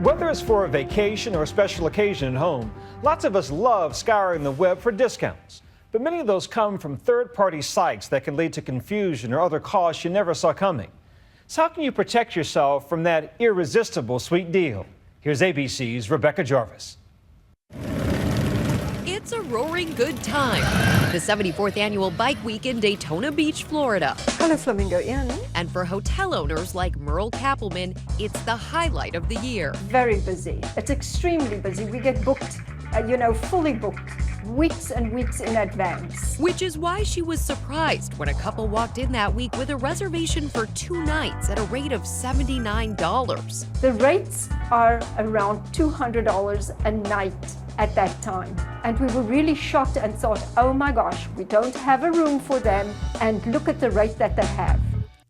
Whether it's for a vacation or a special occasion at home, lots of us love scouring the web for discounts. But many of those come from third-party sites that can lead to confusion or other costs you never saw coming. So how can you protect yourself from that irresistible sweet deal? Here's ABC's Rebecca Jarvis. It's a roaring good time. The 74th annual Bike Week in Daytona Beach, Florida. Hello, Flamingo Inn. And for hotel owners like Merle Kappelman, it's the highlight of the year. Very busy. It's extremely busy. We get booked, fully booked, weeks and weeks in advance. Which is why she was surprised when a couple walked in that week with a reservation for 2 nights at a rate of $79. The rates are around $200 a night at that time. And we were really shocked and thought, oh my gosh, we don't have a room for them, and look at the rate that they have.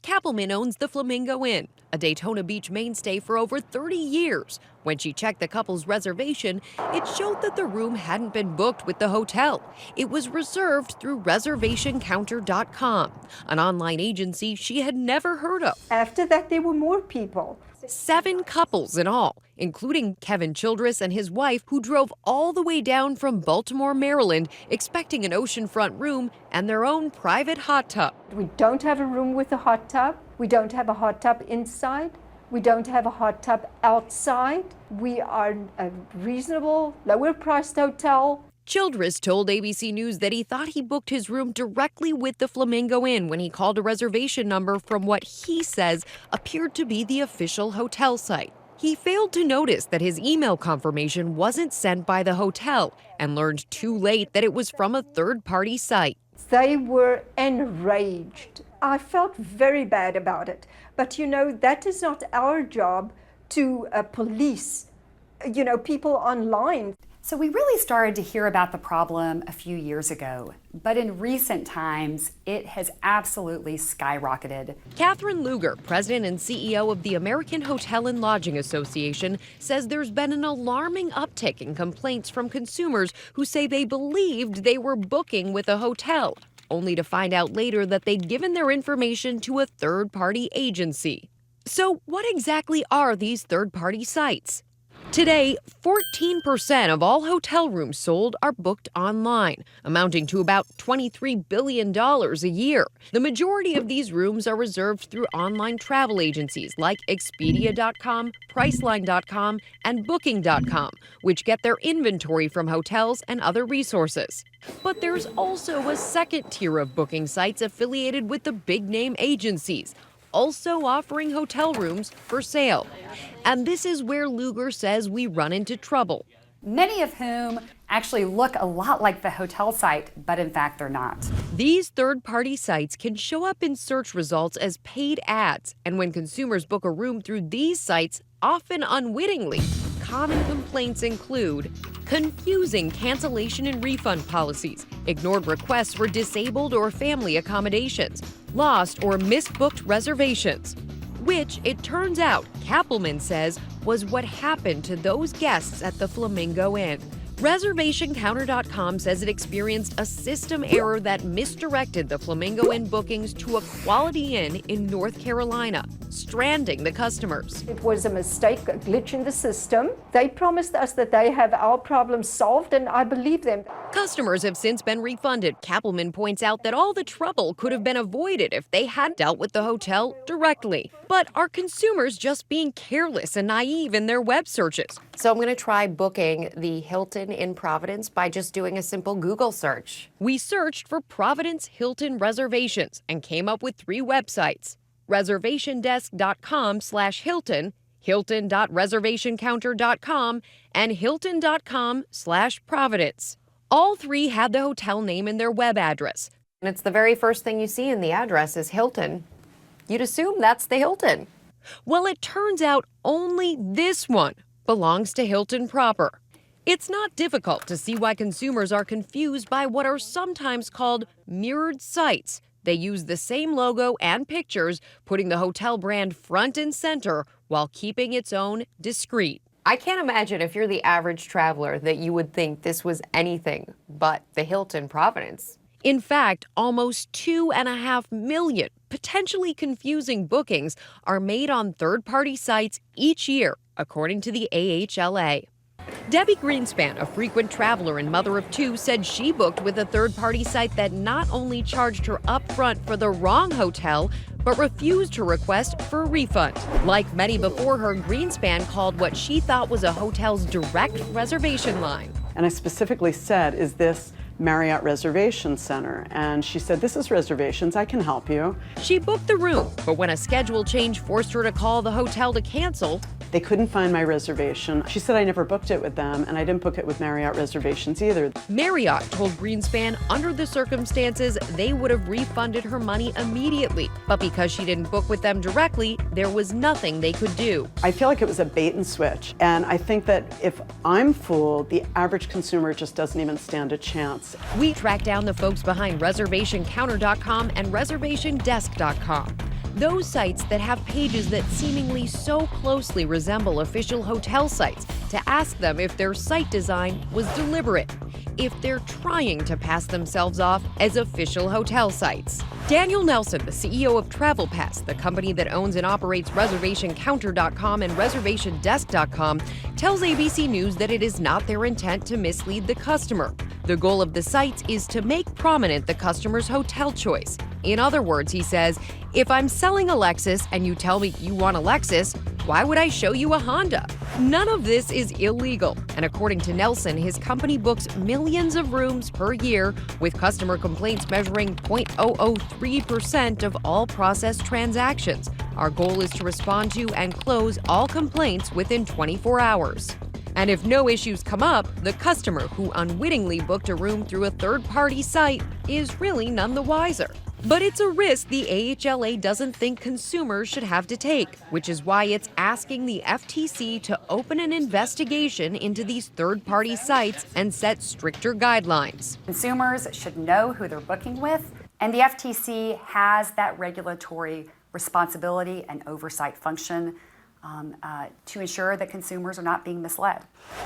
Kappelman owns the Flamingo Inn, a Daytona Beach mainstay for over 30 years. When she checked the couple's reservation, it showed that the room hadn't been booked with the hotel. It was reserved through reservationcounter.com, an online agency she had never heard of. After that, there were more people. 7 couples in all, including Kevin Childress and his wife, who drove all the way down from Baltimore, Maryland, expecting an oceanfront room and their own private hot tub. We don't have a room with a hot tub. We don't have a hot tub inside. We don't have a hot tub outside. We are a reasonable, lower-priced hotel. Childress told ABC News that he thought he booked his room directly with the Flamingo Inn when he called a reservation number from what he says appeared to be the official hotel site. He failed to notice that his email confirmation wasn't sent by the hotel and learned too late that it was from a third-party site. They were enraged. I felt very bad about it. But that is not our job to police, people online. So we really started to hear about the problem a few years ago, but in recent times, it has absolutely skyrocketed. Catherine Luger, president and CEO of the American Hotel and Lodging Association, says there's been an alarming uptick in complaints from consumers who say they believed they were booking with a hotel, only to find out later that they'd given their information to a third-party agency. So what exactly are these third-party sites? Today, 14% of all hotel rooms sold are booked online, amounting to about $23 billion a year. The majority of these rooms are reserved through online travel agencies like Expedia.com, Priceline.com, and Booking.com, which get their inventory from hotels and other resources. But there's also a second tier of booking sites affiliated with the big-name agencies, also offering hotel rooms for sale. And this is where Luger says we run into trouble. Many of whom actually look a lot like the hotel site, but in fact they're not. These third-party sites can show up in search results as paid ads, and when consumers book a room through these sites, often unwittingly, common complaints include confusing cancellation and refund policies, ignored requests for disabled or family accommodations, lost or misbooked reservations, which, it turns out, Kappelman says, was what happened to those guests at the Flamingo Inn. ReservationCounter.com says it experienced a system error that misdirected the Flamingo Inn bookings to a Quality Inn in North Carolina, stranding the customers. It was a mistake, a glitch in the system. They promised us that they have our problem solved, and I believe them. Customers have since been refunded. Kappelman points out that all the trouble could have been avoided if they had dealt with the hotel directly. But are consumers just being careless and naive in their web searches? So I'm going to try booking the Hilton in Providence by just doing a simple Google search. We searched for Providence Hilton reservations and came up with 3 websites: reservationdesk.com/Hilton, Hilton.reservationcounter.com, and Hilton.com/Providence. All 3 had the hotel name in their web address. And it's the very first thing you see in the address is Hilton. You'd assume that's the Hilton. Well, it turns out only this one belongs to Hilton proper. It's not difficult to see why consumers are confused by what are sometimes called mirrored sites. They use the same logo and pictures, putting the hotel brand front and center while keeping its own discreet. I can't imagine if you're the average traveler that you would think this was anything but the Hilton Providence. In fact, almost 2.5 million potentially confusing bookings are made on third-party sites each year, according to the AHLA. Debbie Greenspan, a frequent traveler and mother of two, said she booked with a third-party site that not only charged her upfront for the wrong hotel, but refused her request for a refund. Like many before her, Greenspan called what she thought was a hotel's direct reservation line. And I specifically said, is this Marriott Reservation Center? And she said, this is reservations, I can help you. She booked the room, but when a schedule change forced her to call the hotel to cancel, they couldn't find my reservation. She said I never booked it with them, and I didn't book it with Marriott Reservations either. Marriott told Greenspan under the circumstances they would have refunded her money immediately. But because she didn't book with them directly, there was nothing they could do. I feel like it was a bait and switch, and I think that if I'm fooled, the average consumer just doesn't even stand a chance. We tracked down the folks behind reservationcounter.com and reservationdesk.com. Those sites that have pages that seemingly so closely resemble official hotel sites, to ask them if their site design was deliberate, if they're trying to pass themselves off as official hotel sites. Daniel Nelson, the CEO of TravelPass, the company that owns and operates reservationcounter.com and reservationdesk.com, tells ABC News that it is not their intent to mislead the customer. The goal of the sites is to make prominent the customer's hotel choice. In other words, he says, if I'm selling a Lexus and you tell me you want a Lexus, why would I show you a Honda? None of this is illegal. And according to Nelson, his company books millions of rooms per year, with customer complaints measuring 0.003% of all processed transactions. Our goal is to respond to and close all complaints within 24 hours. And if no issues come up, the customer who unwittingly booked a room through a third-party site is really none the wiser. But it's a risk the AHLA doesn't think consumers should have to take, which is why it's asking the FTC to open an investigation into these third-party sites and set stricter guidelines. Consumers should know who they're booking with, and the FTC has that regulatory responsibility and oversight function to ensure that consumers are not being misled.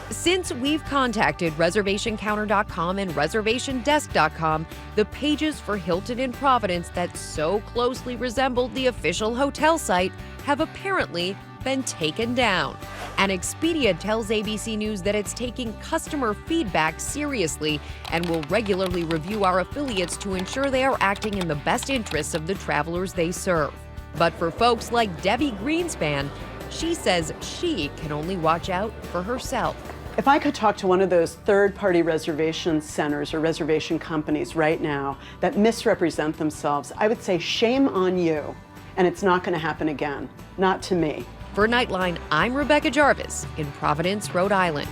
Since we've contacted reservationcounter.com and reservationdesk.com, the pages for Hilton in Providence that so closely resembled the official hotel site have apparently been taken down. And Expedia tells ABC News that it's taking customer feedback seriously and will regularly review our affiliates to ensure they are acting in the best interests of the travelers they serve. But for folks like Debbie Greenspan, she says she can only watch out for herself. If I could talk to one of those third-party reservation centers or reservation companies right now that misrepresent themselves, I would say shame on you, and it's not going to happen again. Not to me. For Nightline, I'm Rebecca Jarvis in Providence, Rhode Island.